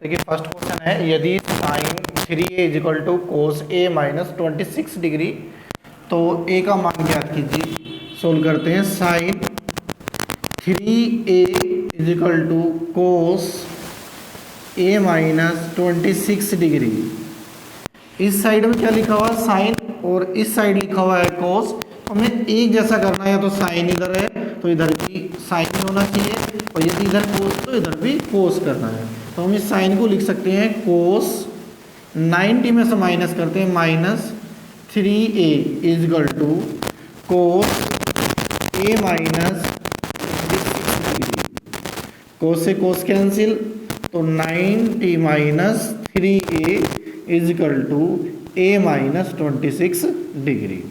देखिए first question है, यदि sine 3a is equal to cos a minus 26 degree, तो a का मान ज्ञात कीजिए। सोल्व करते हैं। Sine 3a is equal to cos a minus 26 degree. इस साइड में क्या लिखा हुआ है? साइन, और इस साइड लिखा हुआ है कोस। हमें एक जैसा करना है, तो साइन इधर है तो इधर भी साइन ही होना चाहिए, और यदि इधर कोस तो इधर भी कोस करना है। तो हम इस साइन को लिख सकते हैं कोस 90 में से माइनस करते हैं, minus 3a is equal to cos a minus 26 degree. Cos से कोस कैंसिल, तो 90 minus 3a is equal to a minus 26 degree.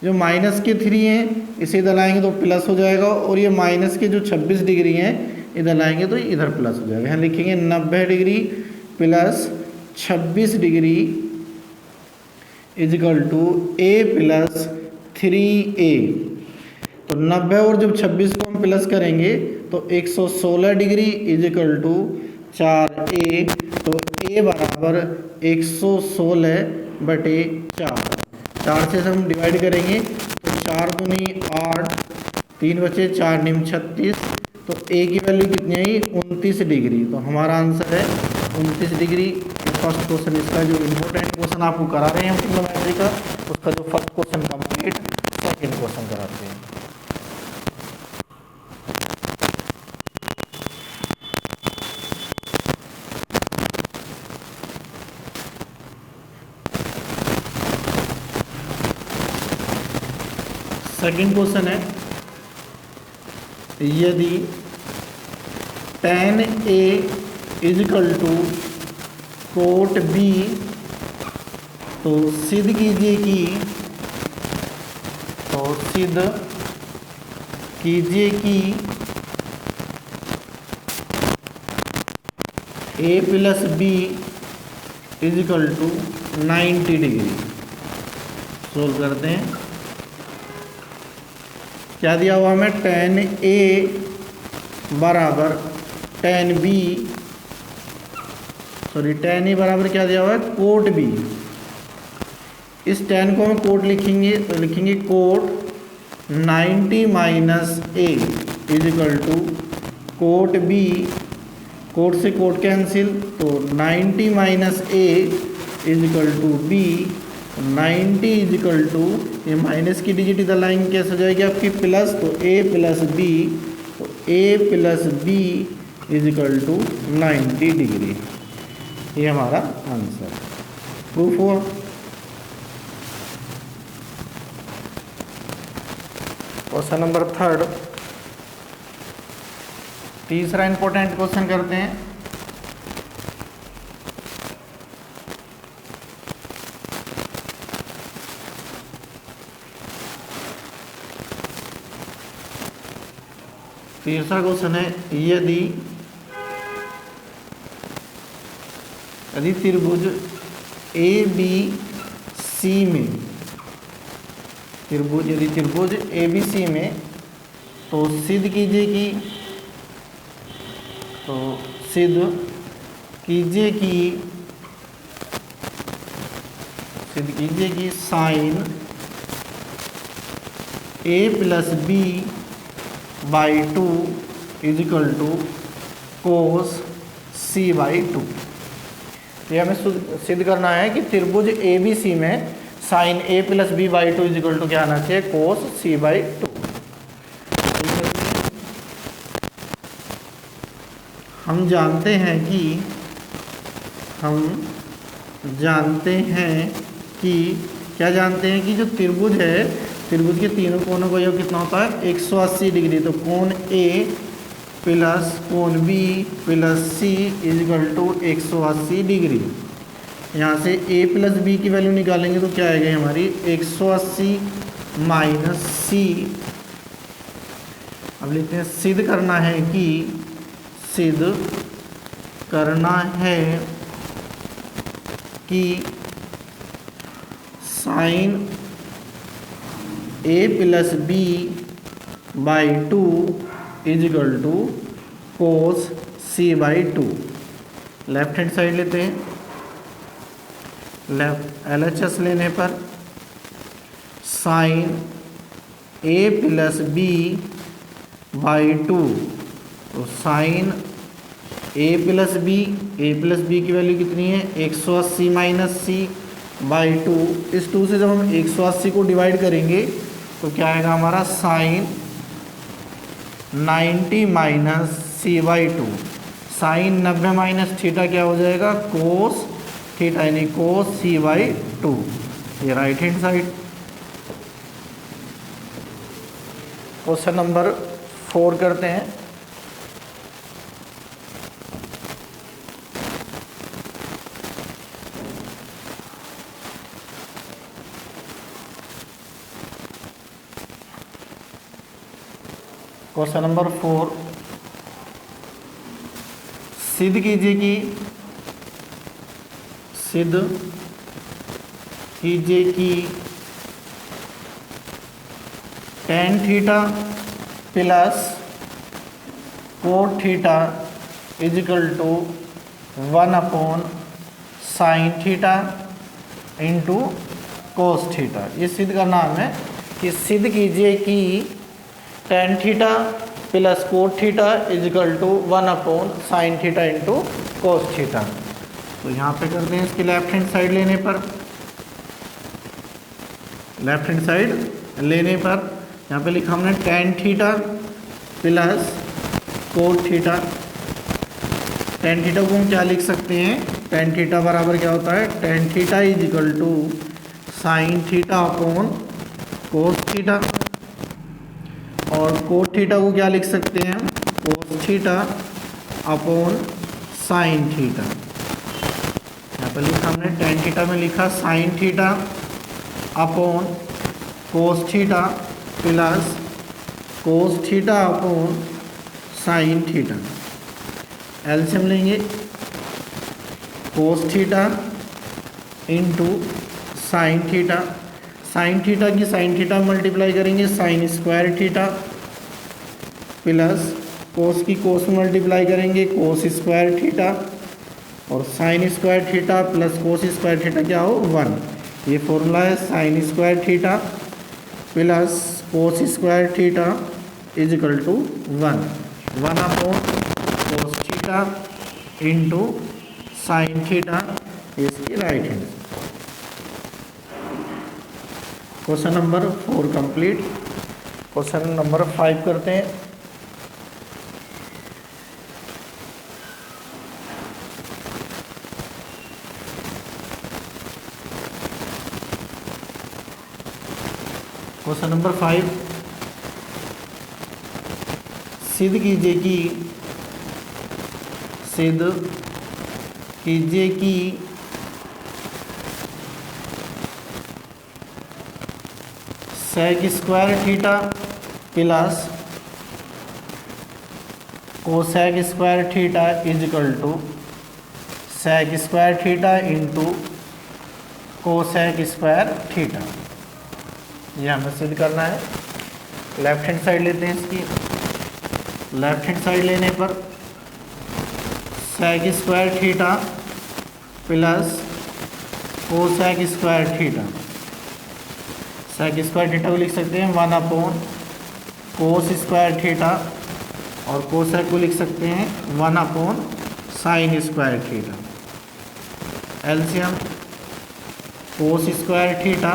जो माइनस के 3 हैं इसे इधर लाएंगे तो प्लस हो जाएगा, और ये माइनस के जो 26 डिग्री हैं इधर लाएंगे तो इधर प्लस हो जाएगा। यहाँ लिखेंगे 90 degree plus 26 degree is equal to a plus 3a। तो 90 और जब 26 को हम प्लस करेंगे तो 116 डिग्री इजकल टू 4a। तो a बराबर 116/4। 4 से हम डिवाइड करेंगे तो 4 दूनी 8, 3 बचे, 4 निम 36। तो a की वैल्यू कितनी आई? 29 डिग्री। तो हमारा आंसर है 29 डिग्री। फर्स्ट क्वेश्चन इसका जो इम्पोर्टेंट क्वेश्चन आपको करा रहे हैं ट्रिग्नोमेट्री का, उसका जो first question complete, second question कराते हैं। सेकेंड क्वेश्चन है, यदि tan a is equal to cot b, तो सिद्ध कीजिए कि a plus b is equal to 90 degree. Solve करते हैं। क्या दिया हुआ हमें? tan a बराबर tan b, tan a बराबर क्या दिया हुआ है? Coat b। इस tan को हम कोट लिखेंगे तो लिखेंगे cot 90 minus a is equal to cot b। Cot से कोट कैंसिल, तो 90 minus a is equal to b। 90 is equal to, ये माइनस की डिजिट इधर लाइन कैसे हो जाएगी आपकी? प्लस, तो a प्लस b। तो a plus b is equal to 90 degree. ये हमारा आंसर प्रूफ हुआ। क्वेश्चन नंबर थर्ड, तीसरा इंपॉर्टेंट क्वेश्चन करते हैं। तीसरा क्वेश्चन है, यदि त्रिभुज ABC में, यदि त्रिभुज ABC में, तो सिद्ध कीजिए कि sine a plus b by 2 is equal to cos c by 2। ये हमें सिद्ध करना है कि त्रिभुज ABC में sine a plus b by 2 is equal to क्या आना चाहिए? Cos c by 2। हम जानते हैं कि जो त्रिभुज है, त्रिभुज के तीनों कोनों का योग कितना होता है? 180 डिग्री। तो कोण A प्लस कोण B plus C is equal to 180 degree. यहाँ से A प्लस B की वैल्यू निकालेंगे तो क्या आएगी हमारी? 180 माइनस C। अब लिखते हैं सिद्ध करना है कि sine a plus b by 2 is equal to cos c by 2। Left hand side लेते हैं, लेफ्ट LHS लेने पर sine a plus b by 2, तो साइन a प्लस बी की वैल्यू कितनी है 180 माइनस सी बाई 2। इस 2 से जब हम 180 को डिवाइड करेंगे तो क्या आएगा हमारा sine 90 minus c by 2। Sine 90 minus theta क्या हो जाएगा कोस थीटा, यानी कोस सी बाई 2। ये right hand side. Question number 4 करते हैं। क्वेश्चन नंबर 4, सिद्ध कीजिए कि tan theta plus cot theta is equal to 1 upon sine theta into cos theta. ये सिद्ध करना हमें कि सिद्ध कीजिए कि tan theta plus cot theta is equal to 1 upon sine theta into cos theta. तो यहाँ पे करते हैं इसकी लेफ्ट हैंड साइड लेने पर, यहाँ पे लिखा हमने tan theta plus cot theta. tan theta को हम क्या लिख सकते हैं, tan थीटा बराबर क्या होता है tan theta is equal to sine theta upon cos theta, और कोट थीटा को क्या लिख सकते हैं हम cos theta upon sine theta. यहाँ पर लिखा हमने tan थीटा में लिखा sine theta upon cos theta plus cos theta upon sine theta. LCM लेंगे cos theta into sine theta. Sine theta की साइन थीटा मल्टीप्लाई करेंगे sine square theta plus cos की कोस मल्टीप्लाई करेंगे कोस square theta, और sine square theta plus cos square theta क्या हो 1। ये formula है sine square theta plus cos square theta is equal to 1 upon cos theta into sine theta, इसकी right hand. Question number 4 complete. Question number 5 करते हैं। Question number 5, सिद्ध कीजिए कि sec square theta plus cosec square theta is equal to sec square theta into cosec square theta. ये हमें सिद्ध करना है। लेफ्ट हैंड साइड लेते हैं इसकी, लेफ्ट हैंड साइड लेने पर sec square theta plus cosec square theta. Sec square theta को लिख सकते हैं 1 अपॉन कोस स्क्वायर थीटा, और कोसेक को लिख सकते हैं 1 upon sine square theta. LCM cos square theta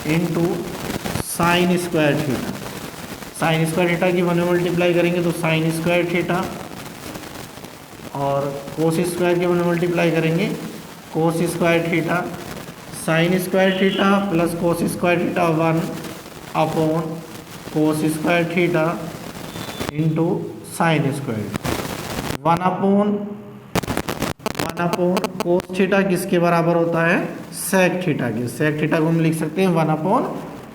into sine square theta. Sine square theta की 1 में मल्टीप्लाई करेंगे तो साइन स्क्वायर थीटा, और कोस स्क्वायर की 1 में मल्टीप्लाई करेंगे कोस square theta. Sine square theta plus cos square theta 1 upon cos square theta into sine square. 1 upon cos theta किसके बराबर होता है सेक थीटा के। सेक थीटा को हम लिख सकते हैं 1 अपॉन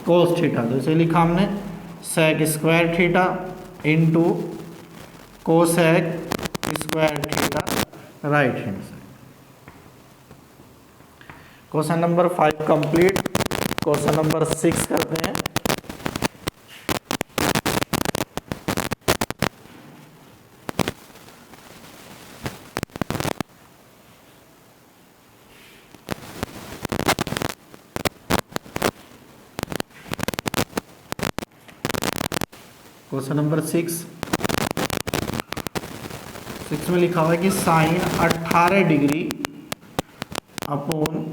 कोस थीटा। तो इसे लिखा हमने sec square theta into cosec square theta, right hand side. Question number 5 complete. Question number 6 करते हैं। क्वेश्चन नंबर 6 में लिखा हुआ है कि sine 18 degree upon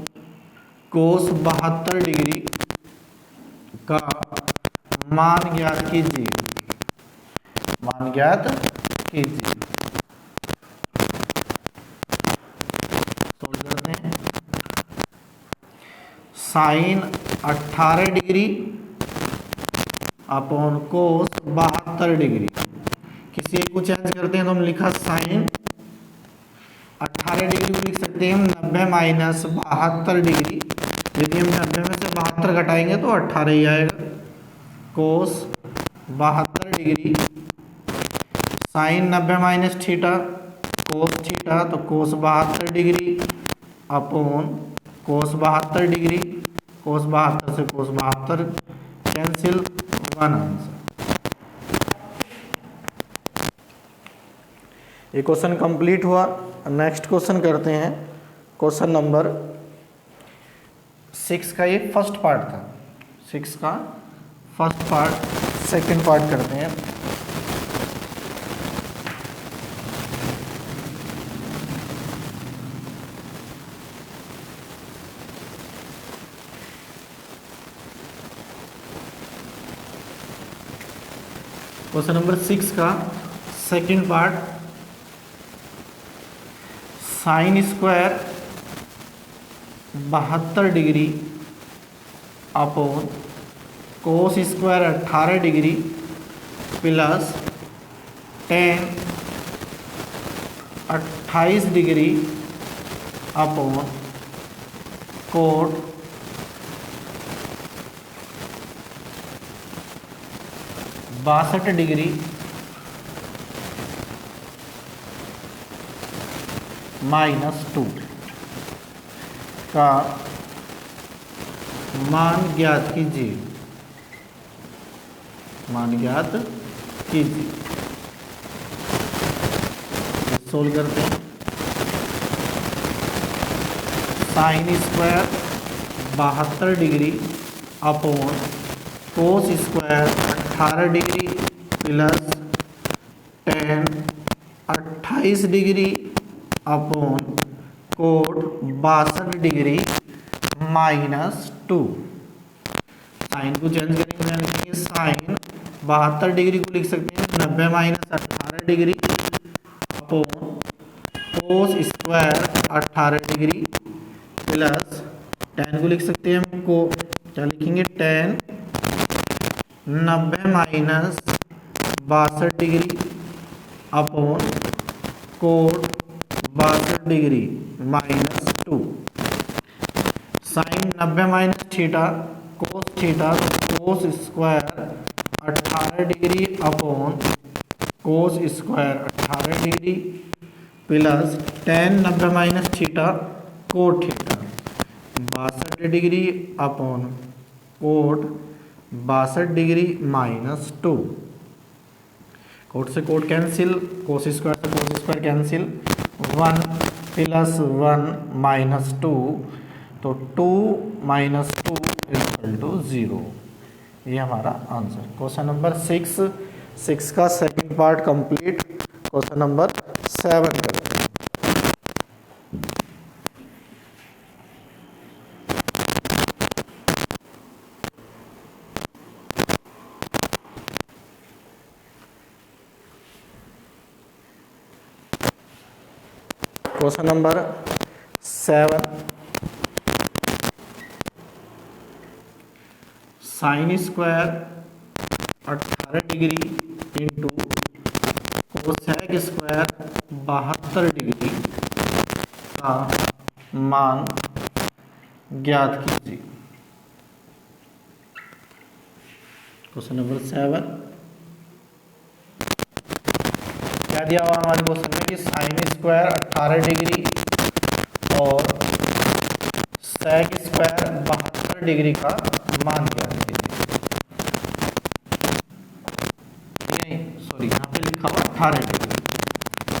cos 72 degree का मान ज्ञात कीजिए। मान ज्ञात कीजिए। सोल्व करते हैं। Sine 18 degree upon cos 72 degree. किसी एक को चेंज करते हैं तो हम लिखा साइन 18 डिग्री को लिख सकते हैं हम 90 माइनस 72 डिग्री। यदि हम 90 में से 72 घटाएंगे तो 18 ही आएगा। कोस 72 degree sine 90 minus theta cos theta, तो कोस 72 डिग्री अपॉन कोस 72 डिग्री। कोस 72 से कोस 72 कैंसिल, 1 आंसर। ये क्वेश्चन कंप्लीट हुआ। नेक्स्ट क्वेश्चन करते हैं। क्वेश्चन नंबर 6 का ये फर्स्ट पार्ट था। 6 का फर्स्ट पार्ट, सेकंड पार्ट करते हैं। क्वेश्चन नंबर 6 का second part, sign square 72 degree upon cos square 18 degree plus tan 28 degree upon cot 62 degree -2 का मान ज्ञात कीजिए। मान ज्ञात कीजिए। सोल्व करते हैं। Sine square 72 degree upon cos square 18 degree plus tan 28 degree upon cot 62 degree -2। Sine को चेंज करेंगे, यानी कि साइन 72 डिग्री को लिख सकते हैं 90 minus 18 degree upon cos square 18 degree plus tan को लिख सकते हैं हम को क्या लिखेंगे, tan 90 minus 62 degree upon cot 62 degree -2। Sine 90 minus theta cos theta, तो cos square 18 degree upon cos square 18 degree plus tan 90 minus theta cot theta 62 degree upon cot 62 degree -2। Cot से कोट कैंसिल, कोस स्क्वायर से cos square cancel, 1 plus 1 -2, तो 2 -2 = 0। ये हमारा answer. Question number 6 का second part complete. Question number 7 करते हैं। Question number 7, sine square 18 degree into cosec square 72 degree का मान ज्ञात कीजिए। क्वेश्चन नंबर 7 क्या दिया हुआ हमारे क्वेश्चन में कि साइन स्क्वायर 18 डिग्री और सेक स्क्वायर 72 डिग्री का मान ज्ञात कीजिए। नहीं सॉरी, यहाँ पे लिखा हुआ 18 degree.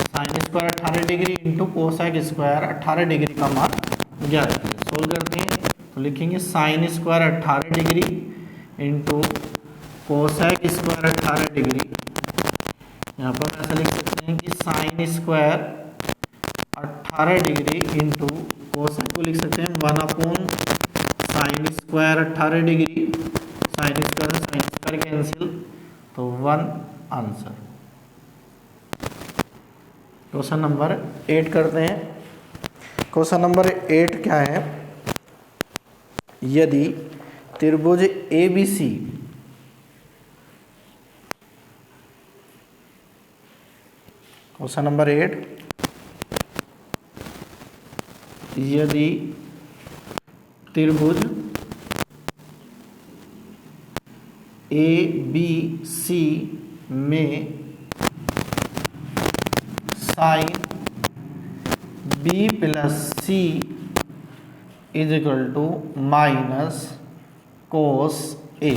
Sine square 18 degree into cosec square 18 degree का मान ज्ञात कीजिए। सोल्व करते हैं तो लिखेंगे sine square 18 degree into cosec square 18 degree, यहाँ पर ऐसा लिख सकते हैं कि sine square 18 degree into cosec को लिख सकते हैं 1 sine square 18 degree, sine square cancel, तो 1 आंसर। क्वेश्चन नंबर 8 करते हैं। क्वेश्चन नंबर 8 क्या है, यदि त्रिभुज ABC क्वेश्चन नंबर 8, यदि त्रिभुज ABC में sine B plus C is equal to minus cos A,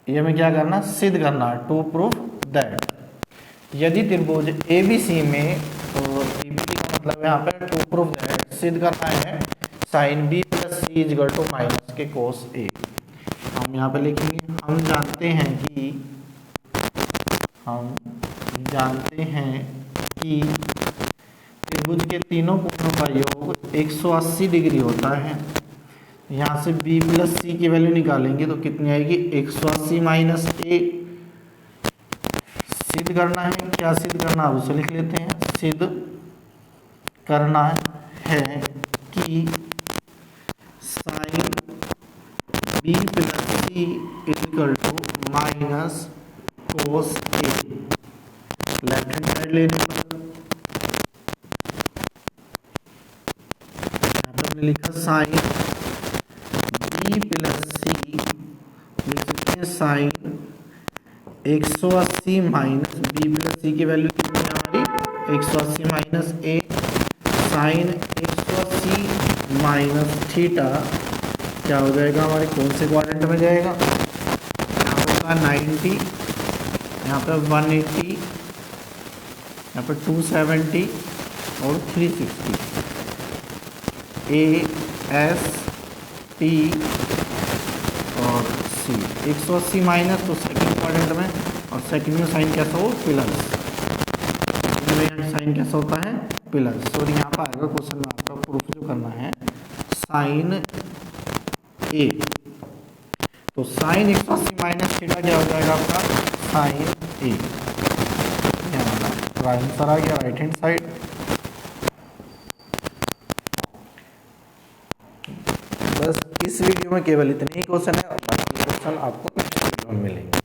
ये हमें क्या करना, सिद्ध करना, टू प्रूफ दैट। यदि त्रिभुज ABC में, तो ABC का मतलब यहाँ पे टू प्रूफ दैट, सिद्ध करना है sine B plus C is equal to minus के कोस A। हम यहाँ पे लिखेंगे, हम जानते हैं कि त्रिभुज के तीनों कोणों का योग 180 डिग्री होता है। यहाँ से B प्लस C की वैल्यू निकालेंगे तो कितनी आएगी, 180 माइनस A। सिद्ध करना है, क्या सिद्ध करना है उसे लिख लेते हैं। सिद्ध करना है कि sine B plus C is equal to minus cos A। Left hand side लेने पर यहाँ पर हमने लिखा साइन B प्लस C, लिख सकते हैं sine 180 minus B plus C की वैल्यू कितनी है हमारी, 180 minus A, sine 180 minus theta क्या हो जाएगा हमारे, कौन से क्वाड्रेंट में जाएगा, यहाँ होगा 90, यहाँ पर 180, यहाँ पर 270 और 360, A S T और C। 180 माइनस तो सेकंड क्वाड्रेंट में, और सेकंड में साइन कैसा हो, प्लस, साइन कैसा होता है, प्लस। और यहाँ पर आएगा क्वेश्चन में आपका प्रूफ जो करना है साइन A, तो साइन 180 माइनस थीटा क्या हो जाएगा आपका, साइन A। आंसर आ गया राइट हैंड साइड। बस इस वीडियो में केवल इतने ही क्वेश्चन है, और बाकी क्वेश्चन आपको नेक्स्ट वीडियो में मिलेंगे।